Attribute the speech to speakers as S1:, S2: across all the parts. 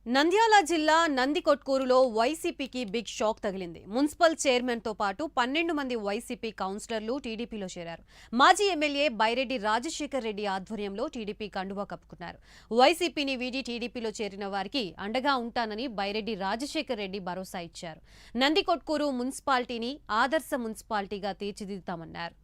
S1: నంద్యాల జిల్లా నందికొట్కూరులో వైసీపీకి big shock తగిలింది. మున్సిపల్ చైర్మన్ తో పాటు 12 మంది వైసీపీ కౌన్సిలర్లు టీడీపీలో చేరారు. మాజీ ఎమ్మెల్యే బైరెడ్డి రాజశేఖర్ రెడ్డి ఆధ్వర్యంలో టీడీపీ కండువా కప్పుకున్నారు. వైసీపీని వీడి టీడీపీలో చేరిన వారికి అండగా ఉంటానని బైరెడ్డి రాజశేఖర్ రెడ్డి భరోసా ఇచ్చారు. నందికొట్కూరు మున్సిపాలిటీని ఆదర్శ మున్సిపాలిటీగా తీర్చిదిద్దుతామన్నారు.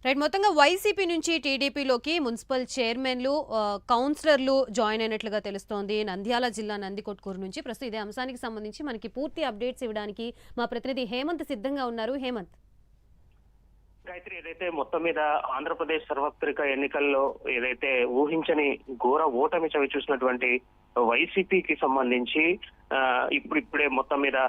S1: రైట్, మొత్తంగా వైసీపీ నుంచి టీడీపీలోకి మున్సిపల్ చైర్మన్లు, కౌన్సిలర్లు జాయిన్ అయినట్లుగా తెలుస్తోంది. నంద్యాల జిల్లా నందికొట్కూరు నుంచి ప్రస్తుతం ఇదే అంశానికి సంబంధించి మనకి పూర్తి అప్డేట్స్ ఇవ్వడానికి మా ప్రతినిధి హేమంత్ సిద్ధంగా ఉన్నారు. హేమంత్.
S2: గాయత్రి, ఏదైతే మొత్తం మీద ఆంధ్రప్రదేశ్ సార్వత్రిక ఎన్నికల్లో ఏదైతే ఊహించని ఘోర ఓటమి చవి చూసినటువంటి వైసీపీకి సంబంధించి ఇప్పుడిప్పుడే మొత్తం మీద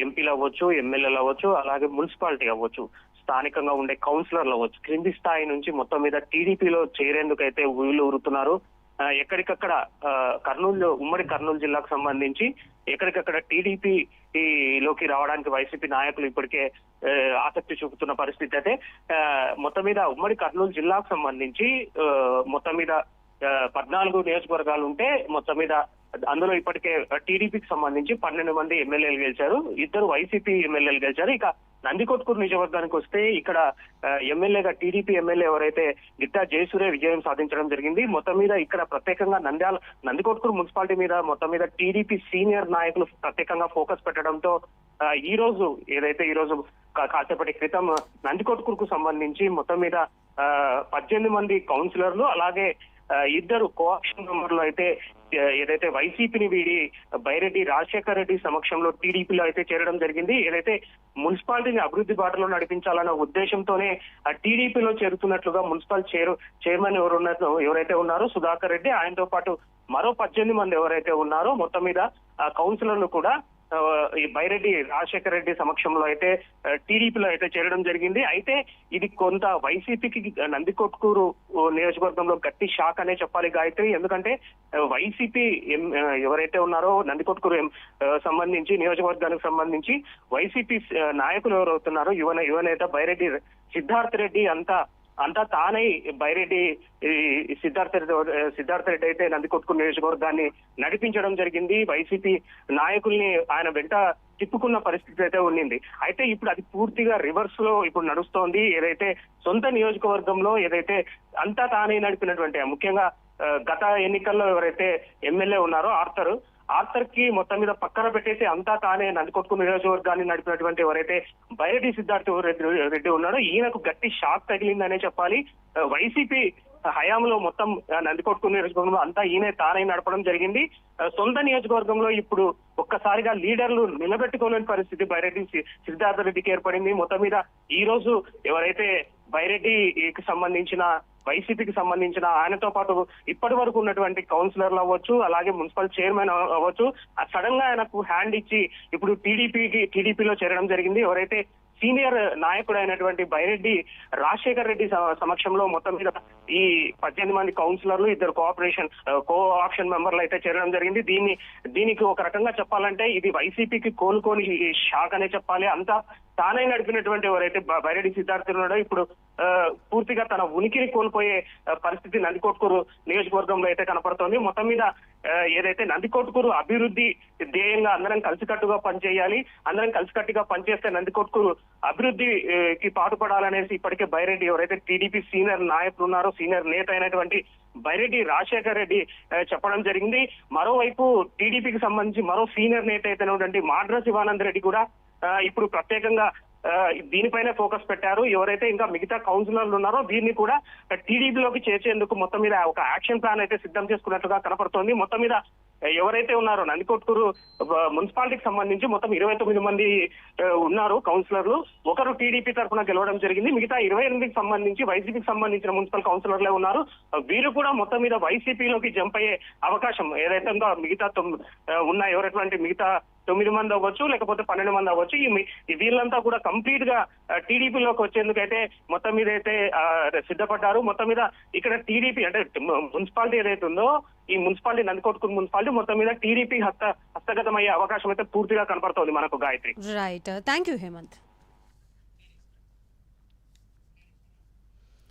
S2: ఎంపీలు అవ్వచ్చు, ఎమ్మెల్యేలు అవ్వచ్చు, అలాగే మున్సిపాలిటీ అవ్వచ్చు, స్థానికంగా ఉండే కౌన్సిలర్లు అవ్వచ్చు, క్రింది స్థాయి నుంచి మొత్తం మీద టీడీపీలో చేరేందుకైతే ఊళ్ళు ఊరుతున్నారు. ఎక్కడికక్కడ ఉమ్మడి కర్నూలు జిల్లాకు సంబంధించి ఎక్కడికక్కడ టీడీపీ లోకి రావడానికి వైసీపీ నాయకులు ఇప్పటికే ఆసక్తి చూపుతున్న పరిస్థితి. అయితే మొత్తం మీద ఉమ్మడి కర్నూలు జిల్లాకు సంబంధించి మొత్తం మీద 14 నియోజకవర్గాలు ఉంటే మొత్తం మీద అందులో ఇప్పటికే టీడీపీకి సంబంధించి 12 మంది ఎమ్మెల్యేలు గెలిచారు, 2 వైసీపీ ఎమ్మెల్యేలు గెలిచారు. ఇక నందికొట్కూరు నియోజకవర్గానికి వస్తే ఇక్కడ ఎమ్మెల్యేగా టీడీపీ ఎమ్మెల్యే ఎవరైతే గిట్టా జయసూర్య విజయం సాధించడం జరిగింది. మొత్తం మీద ఇక్కడ ప్రత్యేకంగా నందికొట్కూరు మున్సిపాలిటీ మీద మొత్తం మీద టీడీపీ సీనియర్ నాయకులు ప్రత్యేకంగా ఫోకస్ పెట్టడంతో ఈ రోజు కాసేపటి క్రితం నందికొట్కూరుకు సంబంధించి మొత్తం మీద 18 మంది కౌన్సిలర్లు, అలాగే 2 కోఆప్షన్ మెంబర్లు అయితే ఏదైతే వైసీపీని వీడి బైరెడ్డి రాజశేఖర్ రెడ్డి సమక్షంలో టీడీపీలో అయితే చేరడం జరిగింది. ఏదైతే మున్సిపాలిటీని అభివృద్ధి బాటలో నడిపించాలన్న ఉద్దేశంతోనే టీడీపీలో చేరుతున్నట్లుగా మున్సిపల్ చైర్మన్ ఎవరైతే ఉన్నారో సుధాకర్ రెడ్డి, ఆయనతో పాటు మరో 18 మంది ఎవరైతే ఉన్నారో మొత్తం మీద కౌన్సిలర్లు కూడా ఈ బైరెడ్డి రాజశేఖర్ రెడ్డి సమక్షంలో అయితే టీడీపీలో అయితే చేరడం జరిగింది. అయితే ఇది కొంత వైసీపీకి నందికొట్కూరు నియోజకవర్గంలో గట్టి షాక్ అనే చెప్పాలి గాయత్రి. ఎందుకంటే వైసీపీ ఎవరైతే ఉన్నారో నందికొట్కూరు సంబంధించి నియోజకవర్గానికి సంబంధించి వైసీపీ నాయకులు ఎవరవుతున్నారో యువనేత బైరెడ్డి సిద్ధార్థ్ రెడ్డి అంతా తానై బైరెడ్డి సిద్ధార్థ రెడ్డి అయితే నందికొట్కూరు నియోజకవర్గాన్ని నడిపించడం జరిగింది. వైసీపీ నాయకుల్ని ఆయన వెంట తిప్పుకున్న పరిస్థితి అయితే ఉండింది. అయితే ఇప్పుడు అది పూర్తిగా రివర్స్ లో ఇప్పుడు నడుస్తోంది. ఏదైతే సొంత నియోజకవర్గంలో ఏదైతే అంతా తానే నడిపినటువంటి, ముఖ్యంగా గత ఎన్నికల్లో ఎవరైతే ఎమ్మెల్యే ఉన్నారో ఆర్థర్ కి మొత్తం మీద పక్కన పెట్టేసి అంతా తానే నందికొట్కూరు నియోజకవర్గాన్ని నడిపినటువంటి ఎవరైతే బైరెడ్డి సిద్ధార్థ రెడ్డి ఉన్నాడో ఈయనకు గట్టి షాక్ తగిలిందనే చెప్పాలి. వైసీపీ హయాంలో మొత్తం నందికొట్కూరు నియోజకవర్గంలో అంతా ఈయనే తానే నడపడం జరిగింది. సొంత నియోజకవర్గంలో ఇప్పుడు ఒక్కసారిగా లీడర్లు నిలబెట్టుకోలేని పరిస్థితి బైరెడ్డి సిద్ధార్థ రెడ్డికి ఏర్పడింది. మొత్తం మీద ఈ రోజు ఎవరైతే బైరెడ్డికి సంబంధించిన వైసీపీకి సంబంధించిన ఆయనతో పాటు ఇప్పటి వరకు ఉన్నటువంటి కౌన్సిలర్లు అవ్వచ్చు, అలాగే మున్సిపల్ చైర్మన్ అవ్వచ్చు, సడన్ గా ఆయనకు హ్యాండ్ ఇచ్చి ఇప్పుడు టీడీపీలో చేరడం జరిగింది. ఎవరైతే సీనియర్ నాయకుడు అయినటువంటి బైరెడ్డి రాజశేఖర్ రెడ్డి సమక్షంలో మొత్తం మీద ఈ 18 మంది కౌన్సిలర్లు, 2 కో ఆప్షన్ మెంబర్లు అయితే చేరడం జరిగింది. దీనికి ఒక రకంగా చెప్పాలంటే ఇది వైసీపీకి కోలుకోని షాక్ అనే చెప్పాలి. అంతా తానే నడిపినటువంటి ఎవరైతే బైరెడ్డి సిద్ధార్థ ఉన్నాడో ఇప్పుడు పూర్తిగా తన ఉనికిని కోల్పోయే పరిస్థితి నందికొట్కూరు నియోజకవర్గంలో అయితే కనపడుతోంది. మొత్తం మీద ఏదైతే నందికొట్కూరు అభివృద్ధి ధ్యేయంగా అందరం కలిసికట్టుగా పనిచేయాలి, అందరం కలిసికట్టుగా పనిచేస్తే నందికొట్కూరు అభివృద్ధికి పాటుపడాలనేసి ఇప్పటికే బైరెడ్డి ఎవరైతే టీడీపీ సీనియర్ నాయకులు ఉన్నారో, సీనియర్ నేత అయినటువంటి బైరెడ్డి రాజశేఖర్ రెడ్డి చెప్పడం జరిగింది. మరోవైపు టీడీపీకి సంబంధించి మరో సీనియర్ నేత అయినటువంటి మాడ్ర శివానంద్ రెడ్డి కూడా ఇప్పుడు ప్రత్యేకంగా దీనిపైనే ఫోకస్ పెట్టారు. ఎవరైతే ఇంకా మిగతా కౌన్సిలర్లు ఉన్నారో దీన్ని కూడా టీడీపీలోకి చేర్చేందుకు మొత్తం మీద ఒక యాక్షన్ ప్లాన్ అయితే సిద్ధం చేసుకున్నట్లుగా కనపడుతోంది. మొత్తం మీద ఎవరైతే ఉన్నారో నందికొట్కూరు మున్సిపాలిటీకి సంబంధించి మొత్తం 29 మంది ఉన్నారు కౌన్సిలర్లు. ఒకరు టీడీపీ తరఫున గెలవడం జరిగింది. మిగతా 28కి సంబంధించి వైసీపీకి సంబంధించిన మున్సిపల్ కౌన్సిలర్లే ఉన్నారు. వీరు కూడా మొత్తం మీద వైసీపీలోకి జంప్ అయ్యే అవకాశం ఏదైతే ఉందో మిగతా ఉన్న ఎవరైతే మిగతా 9 మంది అవ్వచ్చు, లేకపోతే 12 మంది అవ్వచ్చు, వీళ్ళంతా కూడా కంప్లీట్ గా టీడీపీలోకి వచ్చేందుకైతే మొత్తం మీద అయితే సిద్ధపడ్డారు. మొత్తం మీద ఇక్కడ టీడీపీ అంటే మున్సిపాలిటీ ఏదైతే ఉందో ఈ మున్సిపాలిటీ నందికొట్కూరు మున్సిపాలిటీ మొత్తం మీద టీడీపీ హస్తగతం అయ్యే అవకాశం అయితే పూర్తిగా కనపడుతోంది మనకు Gayatri.
S1: Right, thank you Hemant.